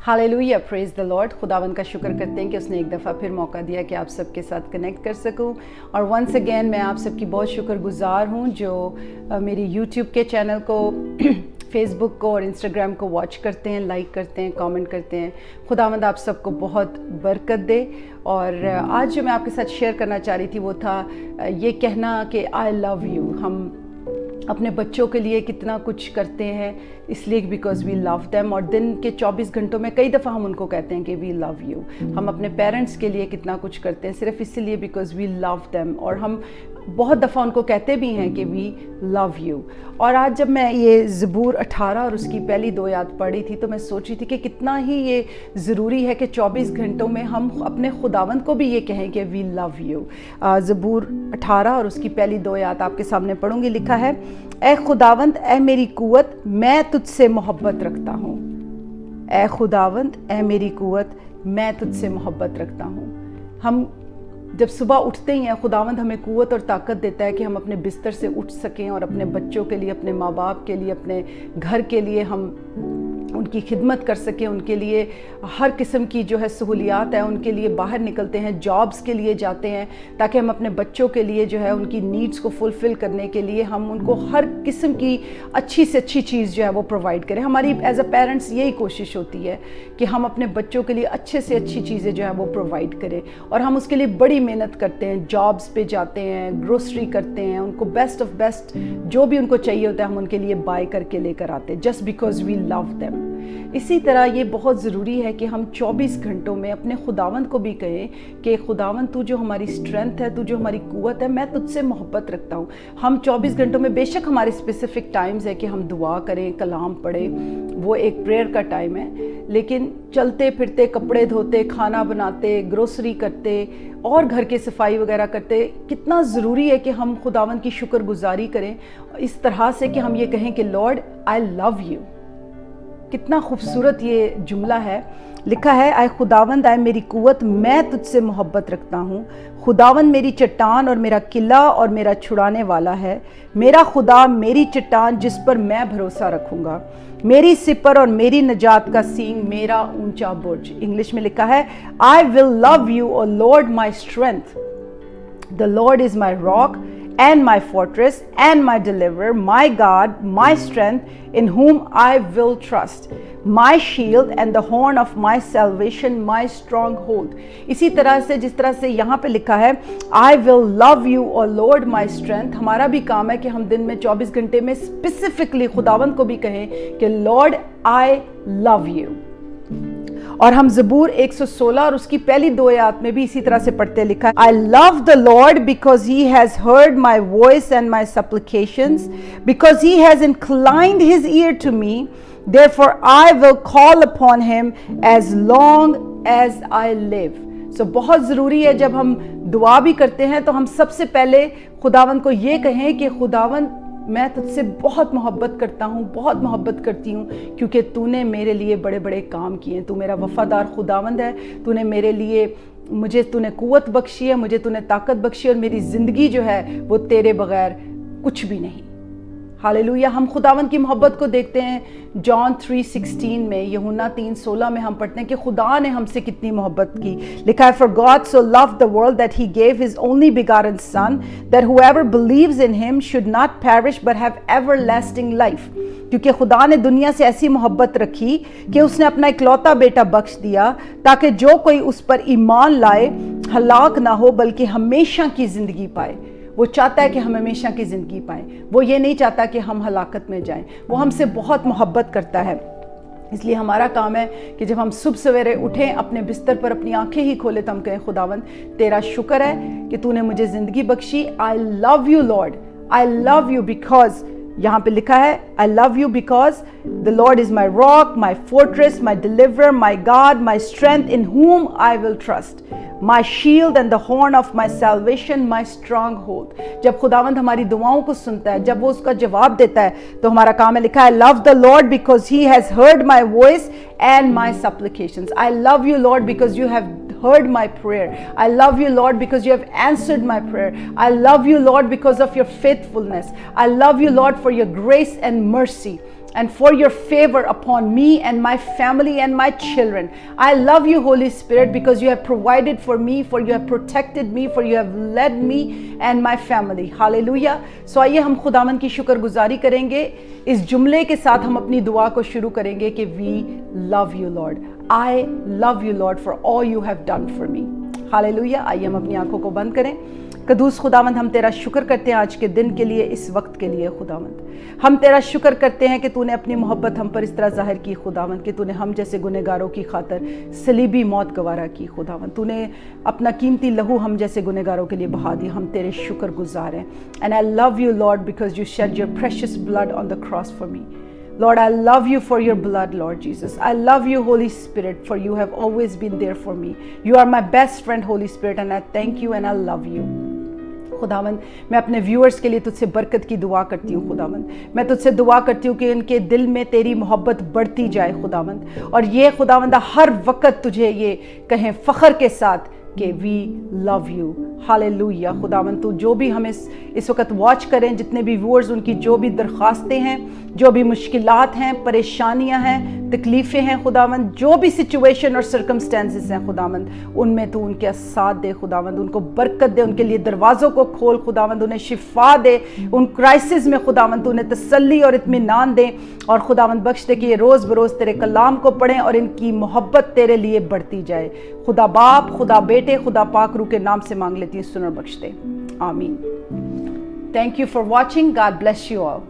Hallelujah, praise the Lord. खुदावन का शुक्र करते हैं कि उसने एक दफ़ा फिर मौका दिया कि आप सबके साथ कनेक्ट कर सकूं। और वंस अगेन मैं आप सबकी बहुत शुक्रगुजार हूं जो मेरी यूट्यूब के चैनल को फेसबुक को और इंस्टाग्राम को वॉच करते हैं, लाइक करते हैं, कमेंट करते हैं। खुदावंद आप सबको बहुत बरकत दे। और आज जो मैं आपके साथ शेयर करना चाह रही थी वो था ये कहना कि आई लव यू। हम अपने बच्चों के लिए कितना कुछ करते हैं इसलिए बिकॉज वी लव देम, और दिन के 24 घंटों में कई दफ़ा हम उनको कहते हैं कि वी लव यू। हम अपने पेरेंट्स के लिए कितना कुछ करते हैं सिर्फ इसलिए बिकॉज वी लव देम, और हम बहुत दफ़ा उनको कहते भी हैं कि वी लव यू। और आज जब मैं ये ज़बूर 18 और उसकी पहली 2 आयत पढ़ी थी तो मैं सोच रही थी कि कितना ही ये ज़रूरी है कि 24 घंटों में हम अपने खुदावंद को भी ये कहें कि वी लव यू। ज़बूर 18 और उसकी पहली 2 आयत आपके सामने पढ़ूंगी। लिखा है, ए खुदावंद ए मेरी कुव्वत, मैं तुझसे मोहब्बत रखता हूँ। ए खुदावंद ए मेरी कुव्वत, मैं तुझसे मोहब्बत रखता हूँ। हम जब सुबह उठते ही हैं खुदावंद हमें कुव्वत और ताकत देता है कि हम अपने बिस्तर से उठ सकें और अपने बच्चों के लिए, अपने माँ बाप के लिए, अपने घर के लिए हम उनकी खिदमत कर सकें। उनके लिए हर किस्म की जो है सहूलियात है, उनके लिए बाहर निकलते हैं, जॉब्स के लिए जाते हैं ताकि हम अपने बच्चों के लिए जो है उनकी नीड्स को फुलफ़िल करने के लिए हम उनको हर किस्म की अच्छी से अच्छी चीज़ जो है वो प्रोवाइड करें। हमारी एज अ पेरेंट्स यही कोशिश होती है कि हम अपने बच्चों के लिए अच्छे से अच्छी चीज़ें जो है वो प्रोवाइड करें, और हम उसके लिए बड़ी मेहनत करते हैं, जॉब्स पे जाते हैं, ग्रोसरी करते हैं, उनको बेस्ट ऑफ बेस्ट जो भी उनको चाहिए होता है हम उनके लिए बाय करके लेकर आते हैं just because we love them. इसी तरह ये बहुत ज़रूरी है कि हम 24 घंटों में अपने खुदावंद को भी कहें कि खुदावंद तू जो हमारी स्ट्रेंथ है, तू जो हमारी कुव्वत है, मैं तुझसे मोहब्बत रखता हूँ। हम 24 घंटों में बेशक हमारे स्पेसिफिक टाइम्स है कि हम दुआ करें, कलाम पढ़ें, वो एक प्रेयर का टाइम है, लेकिन चलते फिरते, कपड़े धोते, खाना बनाते, ग्रोसरी करते और घर की सफाई वगैरह करते कितना ज़रूरी है कि हम खुदावंद की शुक्रगुजारी करें इस तरह से कि हम ये कहें कि लॉर्ड आई लव यू। कितना खूबसूरत ये जुमला है। लिखा है, आए खुदावंद आए मेरी कुव्वत, मैं तुझसे मोहब्बत रखता हूँ। खुदावंद मेरी चट्टान और मेरा किला और मेरा छुड़ाने वाला है। मेरा खुदा मेरी चट्टान जिस पर मैं भरोसा रखूँगा, मेरी सिपर और मेरी नजात का सींग, मेरा ऊंचा बुर्ज। इंग्लिश में लिखा है, I will love you O Lord my strength, the Lord is my rock and my fortress and my deliverer, my God, my strength, in whom I will trust, my shield and the horn of my salvation, my stronghold। इसी तरह से जिस तरह से यहाँ पे लिखा है I will love you O Lord my strength, हमारा भी काम है कि हम दिन में 24 घंटे में स्पेसिफिकली खुदावंद को भी कहें कि Lord I love you। और हम ज़बूर 116 और उसकी पहली 2 आयत में भी इसी तरह से पढ़ते लिखा है, I love the Lord because he has heard my voice and my supplications, because he has inclined his ear to me, therefore I will call upon him as long as I live। So बहुत ज़रूरी है जब हम दुआ भी करते हैं तो हम सबसे पहले खुदावंद को ये कहें कि खुदावंद मैं तुझसे बहुत मोहब्बत करता हूँ, बहुत मोहब्बत करती हूँ, क्योंकि तूने मेरे लिए बड़े बड़े काम किए। तू मेरा वफ़ादार खुदावंद है, तूने मेरे लिए मुझे तूने कुव्वत बख्शी है, मुझे तूने ताकत बख्शी, और मेरी ज़िंदगी जो है वो तेरे बगैर कुछ भी नहीं। हालेलुया। हम खुदावंद की मोहब्बत को देखते हैं जॉन 3:16 में, यूहन्ना 3:16 में हम पढ़ते हैं कि खुदा ने हमसे कितनी मोहब्बत की। लिखा है, for God so loved the world that he gave his only begotten son, that whoever believes in him should not perish but have everlasting life. क्योंकि खुदा ने दुनिया से ऐसी मोहब्बत रखी कि उसने अपना इकलौता बेटा बख्श दिया ताकि जो कोई उस पर ईमान लाए हलाक ना हो बल्कि हमेशा की ज़िंदगी पाए। वो चाहता है कि हम हमेशा की ज़िंदगी पाएं, वो ये नहीं चाहता कि हम हलाकत में जाएं। वो हमसे बहुत मोहब्बत करता है, इसलिए हमारा काम है कि जब हम सुबह सवेरे उठें, अपने बिस्तर पर अपनी आंखें ही खोले तो हम कहें, खुदावंद तेरा शुक्र है कि तूने मुझे ज़िंदगी बख्शी। I love you Lord, I love you because, यहाँ पे लिखा है, I love you because the Lord is my rock, my fortress, my deliverer, my God, my strength, in whom I will trust, my shield and the horn of my salvation, my stronghold। जब खुदावंद हमारी दुआओं को सुनता है, जब वो उसका जवाब देता है तो हमारा काम है। लिखा है, love the Lord because he has heard my voice and my supplications। I love you Lord because you have heard my prayer. I love you Lord because you have answered my prayer. I love you Lord because of your faithfulness. I love you Lord for your grace and mercy। and for your favor upon me and my family and my children. I love you, Holy Spirit, because you have provided for me, for you have protected me, for you have led me and my family. Hallelujah. So आइए हम खुदावन की शुक्रगुजारी करेंगे। इस जुमले के साथ हम अपनी दुआ को शुरू करेंगे कि we love you, Lord. I love you, Lord, for all you have done for me. Hallelujah. आइए हम अपनी आंखों को बंद करें। कदूस खुदावंद, हम तेरा शुक्र करते हैं आज के दिन के लिए, इस वक्त के लिए खुदावंद। हम तेरा शुक्र करते हैं कि तूने अपनी मोहब्बत हम पर इस तरह जाहिर की खुदावंद कि तूने हम जैसे गुनहगारों की खातर सलीबी मौत गवारा की खुदावंद। तूने अपना कीमती लहू हम जैसे गुनहगारों के लिए बहा दिया। हम तेरे शुक्र गुजार हैं। And I love you Lord because you shed your precious blood on the cross for me. Lord, I love you for your blood, Lord Jesus. I love you, Holy Spirit, for you have always been there for me. You are my best friend, Holy Spirit, and I thank you and I love you. खुदावंद, मैं अपने viewers के लिए तुझसे बरकत की दुआ करती हूँ खुदावंद। मैं तुझसे दुआ करती हूँ कि इनके दिल में तेरी मोहब्बत बढ़ती जाए खुदावंद, और ये खुदावंद हर वक्त तुझे ये कहें फ़ख्र के साथ कि वी लव यू। हालेलुया। खुदावंद, तू जो भी हमें इस वक्त वॉच करें, जितने भी व्यूअर्स, उनकी जो भी दरख्वास्तें हैं, जो भी मुश्किलात हैं, परेशानियां हैं, तकलीफ़ें हैं खुदावंद, जो भी सिचुएशन और सर्कमस्टेंसेस हैं खुदावंद, उनमें तू उनके साथ दे खुदावंद, उनको बरकत दे, उनके लिए दरवाज़ों को खोल खुदावंद, उन्हें शिफा दे, उन क्राइसिस में खुदावंद तू उन्हें तसल्ली और इत्मीनान दे, और खुदावंद बख्श दे कि ये रोज़ बरोज़ तेरे कलाम को पढ़ें और इनकी मोहब्बत तेरे लिए बढ़ती जाए। खुदा बाप, खुदा बेटे, खुदा पाक रूह के नाम से मांग लेती हूँ, सुन और बख्श दे। आमीन। Thank you for watching. God bless you all.